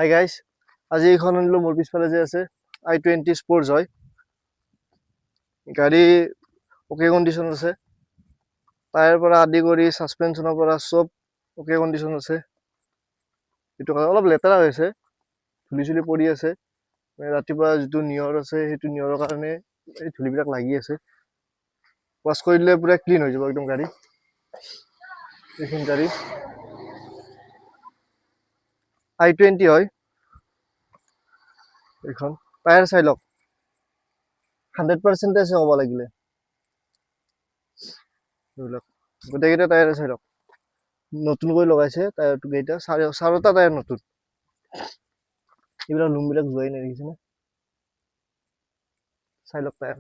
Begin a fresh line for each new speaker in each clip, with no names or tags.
Hi guys, আজি এইখন আনিলো মোৰ পিছফালে যে আছে i20 স্পৰ্টছ হয়। গাড়ী অকে কণ্ডিশ্যন আছে, টায়াৰ পৰা আদি কৰি ছাছপেনশ্যনৰ পৰা চব অকে কণ্ডিশ্যন আছে। এইটো অলপ লেতেৰা হৈছে, ধূলি চুলি পৰি আছে। ৰাতিপুৱা যিটো নিয়ৰ আছে সেইটো নিয়ৰৰ কাৰণে এই ধূলিবিলাক লাগি আছে। ৱাছ কৰি দিলে পুৰা ক্লিন হৈ যাব একদম গাড়ী। এইখন গাড়ী i20 হয়। এইখন টায়াৰ চাই লওক, 100% আছে ক'ব লাগিলে। গোটেইকেইটা টায়াৰ চাই লওক, নতুনকৈ লগাইছে টায়াৰটো কেইটা, চাৰিটা টায়াৰ নতুন। এইবিলাক লুমবিলাক যোৱাই নাই, দেখিছেনে? চাই লওক টায়াৰ,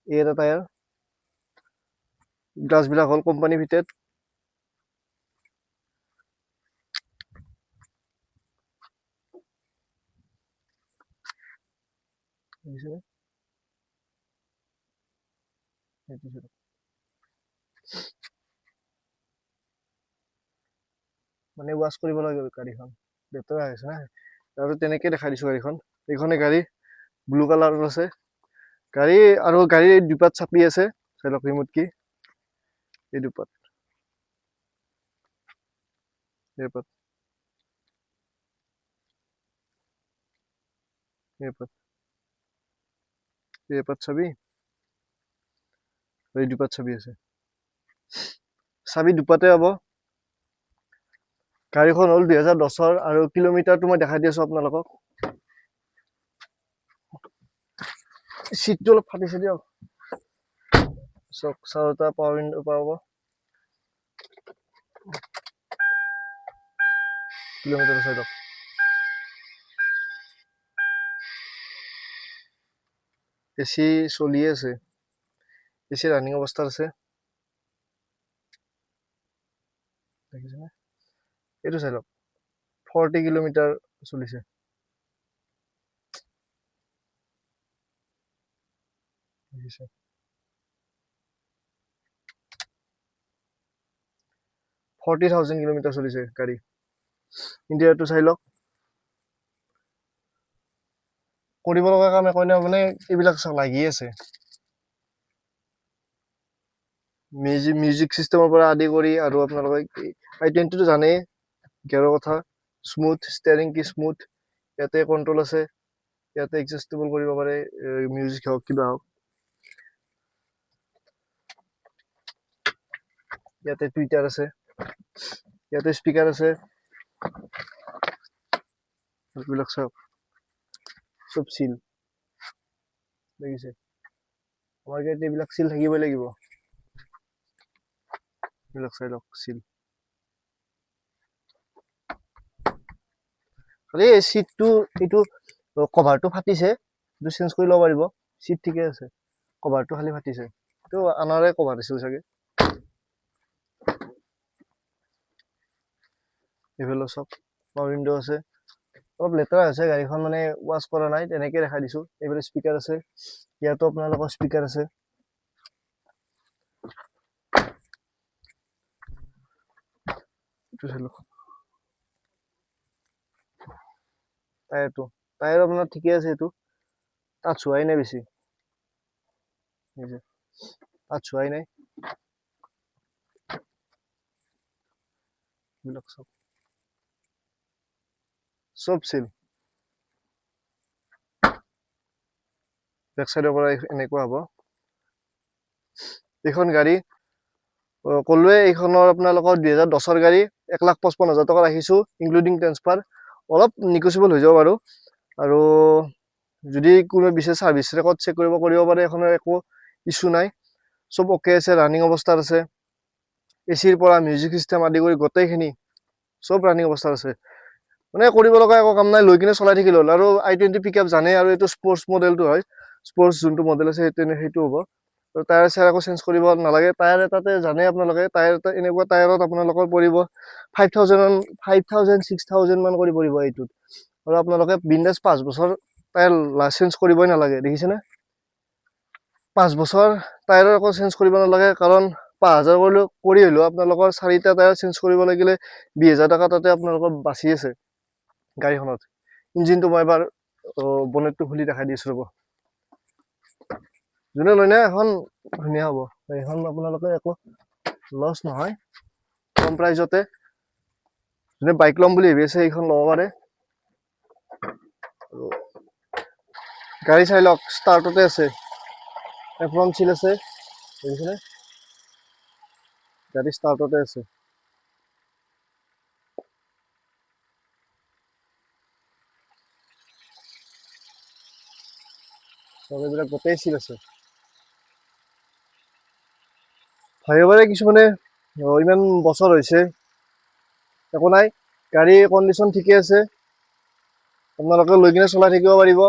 এই এটা টায়াৰ, গ্লাছবিলাক হ'ল কোম্পানী ফিটেড। দেখিছেনে? মানে ৱাছ কৰিব লাগে গাড়ীখন, লেতেৰা হৈছে না। আৰু তেনেকে দেখাই দিছো গাড়ীখন। এইখনে গাড়ী ব্লু কালাৰৰ আছে গাড়ী, আৰু গাড়ীৰ দুপাত চাপি আছে, চাই লওক ৰিমোট কি, এই দুপাত, এপাত চাবি, এই দুপাত চাবি আছে, চাবি দুপাতে হ'ব। গাড়ীখন হ'ল 2010 আৰু কিলোমিটাৰটো মই দেখাই দি আছো আপোনালোকক। চিটটো অলপ ফাটিছে দিয়ক, চাওক চাৰিটা পাৱাৰ উইণ্ডো পাব, কিলোমিটাৰ চাই লওক। এচি চলিয়ে আছে, এচি ৰানিং অৱস্থাত আছে, দেখিছেনে? এইটো চাই লওক, 40 কিলোমিটাৰ চলিছে। দেখিছে? 40,000 কিলোমিটাৰ চলিছে গাড়ী। ইণ্ডিয়াৰটো চাই লওক, কৰিব লগা কাম একো নাই, মানে এইবিলাক লাগি আছে। মিউজিক চিষ্টেমৰ পৰা আদি কৰি, আৰু আপোনালোকে i20টো জানেই গিয়াৰৰ কথা, স্মুথ ষ্টেয়াৰিং, কি স্মুথ। ইয়াতে কণ্ট্ৰল আছে, ইয়াতে এডজাষ্টেবল কৰিব পাৰে, মিউজিক হওক কিবা হওক। ইয়াতে টুইটাৰ আছে, ইয়াতে স্পীকাৰ আছে, এইবিলাক চাওক, চব চিল। দেখিছে? আমাৰ গাড়ীত এইবিলাক চিল থাকিবই লাগিব, এইবিলাক চাই লওক চিল। খালি এই চিটটো, এইটো কভাৰটো ফাটিছে, এইটো চেঞ্জ কৰি ল'ব পাৰিব। চিট ঠিকে আছে, কভাৰটো খালি ফাটিছে, এইটো আনাৰে কভাৰ আছিল চাগে। এইফালে চব পাৱাৰ উইণ্ডো আছে, অলপ লেতেৰা হৈছে গাড়ীখন, মানে ৱাছ কৰা নাই, তেনেকে দেখাই দিছো। এইফালে স্পীকাৰ আছে, ইয়াতো আপোনালোকৰ স্পীকাৰ আছে। টায়াৰ আপোনাৰ ঠিকে আছে, এইটো তাত চোৱাই নাই বেছি, তাত চোৱাই নাই। চব চিল। বেক চাইডৰ পৰা এনেকুৱা হ'ব। এইখন গাড়ী ক'লোৱে, এইখনৰ আপোনালোকৰ 2010 গাড়ী, 1,55,000 টকা ৰাখিছো, ইনক্লুডিং ট্ৰেন্সফাৰ। অলপ নিগচিয়েবল হৈ যাব বাৰু, আৰু যদি কোনোবাই বিচাৰে ছাৰ্ভিচ ৰেকৰ্ড চেক কৰিব পাৰে, এখনৰ একো ইছ্যু নাই, চব অ'কে আছে, ৰানিং অৱস্থাত আছে। এচিৰ পৰা মিউজিক চিষ্টেম আদি কৰি গোটেইখিনি চব ৰানিং অৱস্থাত আছে, মানে কৰিব লগা একো কাম নাই, লৈ কিনে চলাই থাকিলে হ'ল। আৰু i20 পিক আপ জানে, আৰু এইটো স্পৰ্টছ মডেলটো হয়, স্পৰ্টছ যোনটো মডেল আছে সেইটো হ'ব। টায়াৰ চায়াৰ একো চেঞ্জ কৰিব নালাগে। টায়াৰ এটাতে জানে আপোনালোকে, টায়াৰ এটা এনেকুৱা টায়াৰত আপোনালোকৰ পৰিব 5,000 6,000 মান কৰি পৰিব এইটোত। আৰু আপোনালোকে বিন্দাছ 5 বছৰ টায়াৰ চেঞ্জ কৰিবই নালাগে, দেখিছেনে? 5 বছৰ টায়াৰৰ একো চেঞ্জ কৰিব নালাগে, কাৰণ 5,000 কৰি হলেও আপোনালোকৰ 4টা টায়াৰ চেঞ্জ কৰিব লাগিলে 20,000 টকা তাতে আপোনালোকৰ বাচি আছে গাড়ীখনত। ইঞ্জিনটো মই এবাৰ বনেটটো খুলি দেখাই দিছো ৰ'ব। যোনে লৈ না এখন ধুনীয়া হ'ব, এইখন আপোনালোকে একো লছ নহয়, কম প্ৰাইজতে যোনে বাইক ল'ম বুলি ভাবি আছে এইখন ল'ব পাৰে। গাড়ী চাই লওক, ষ্টাৰ্টতে আছে, এফ্ৰন চিল আছে, দেখিছেনে? গাড়ী ষ্টাৰ্টতে আছে। চব এইবিলাক গোটেই চিল আছে। ভাবিব পাৰে কিছুমানে ইমান বছৰ হৈছে, একো নাই, গাড়ীৰ কণ্ডিশ্যন ঠিকে আছে, আপোনালোকে লৈ কিনে চলাই থাকিব পাৰিব।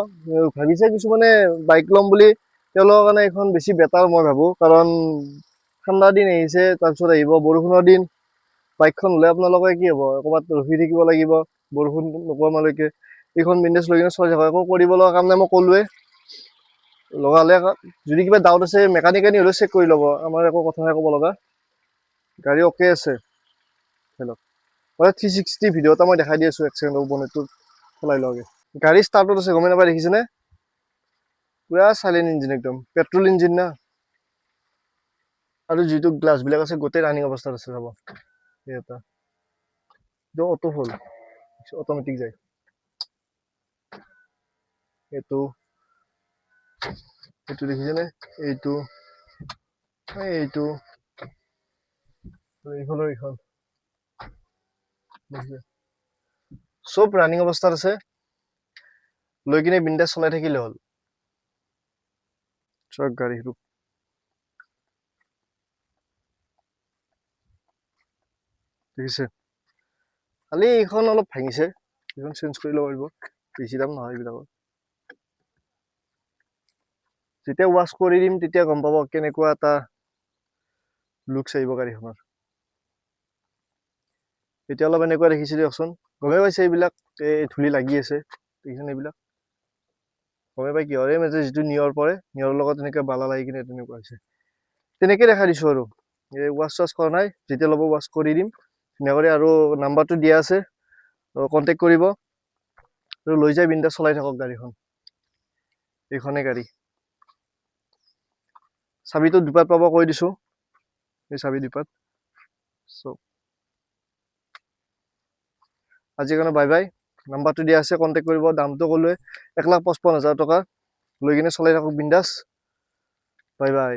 ভাবিছে কিছুমানে বাইক ল'ম বুলি, তেওঁলোকৰ কাৰণে এইখন বেছি বেটাৰ মই ভাবোঁ, কাৰণ ঠাণ্ডা দিন আহিছে, তাৰপিছত আহিব বৰষুণৰ দিন। বাইকখন হ'লে আপোনালোকে কি হ'ব, ক'ৰবাত ৰখি থাকিব লাগিব বৰষুণ নকমালৈকে। এইখন বিন্দেজ লৈ কিনে চলাই থাকক, একো কৰিব লগা কাম নাই। মই ক'লোৱে, লগা হ'লে যদি কিবা ডাউট আছে মেকানিক আনি হ'লেও চেক কৰি ল'ব, আমাৰ একো কথা নাই ক'ব লগা। গাড়ী অ'কে আছে, চাই লওক। 360 ভিডিঅ' এটা মই দেখাই দি আছোঁ, এক ছেকেণ্ড বনেটটো চলাই লওঁগে। গাড়ী ষ্টাৰ্টত আছে, গমেই নাপায়, দেখিছেনে? পুৰা চাইলেণ্ট ইঞ্জিন, একদম পেট্ৰল ইঞ্জিন না। আৰু যিটো গ্লাছবিলাক আছে গোটেই ৰানিং অৱস্থাত আছে, চাব। এটা অটো হ'ল, অট'মেটিক যায়। এইটো দেখিছেনে? এইটো এইখনৰ এইখন চব ৰানিং অৱস্থাত আছে, লৈ কিনে বিন্দাছ চলাই থাকিলে হ'ল। চাওক গাড়ীটো, দেখিছে? খালি এইখন অলপ ভাঙিছে, এইখন চেঞ্জ কৰি ল'ব পাৰিব, বেছি দাম নহয় এইবিলাকৰ। যেতিয়া ৱাছ কৰি দিম তেতিয়া গম পাব কেনেকুৱা এটা লুকছ আহিব গাড়ীখনৰ। এতিয়া অলপ এনেকুৱা দেখিছে দিয়কচোন, গমেই পাইছে এইবিলাক ধূলি লাগি আছে, দেখিছেনে? এইবিলাক গমেই পাই কিহৰ, এই মাজে যিটো নিয়ৰ পৰে, নিয়ৰৰ লগত এনেকৈ বালা লাগি কিনে তেনেকুৱা হৈছে। তেনেকৈ দেখাই দিছোঁ আৰু এই ৱাছ চোৱাছ কৰা নাই, যেতিয়া ল'ব ৱাছ কৰি দিম ধুনীয়াকৈ। আৰু নাম্বাৰটো দিয়া আছে, কণ্টেক্ট কৰিব আৰু লৈ যাই বিন্দাছ চলাই থাকক গাড়ীখন। এইখনেই গাড়ী। চাবিটো দুপাত পাব কৈ দিছোঁ, এই চাবি দুপাত। চব আজিৰ কাৰণে বাই বাই। নাম্বাৰটো দিয়া আছে, কণ্টেক্ট কৰিব। দামটো ক'লোৱে, 1,55,000 টকা। লৈ কিনে চলাই থাকক বিন্দাছ। Bye bye.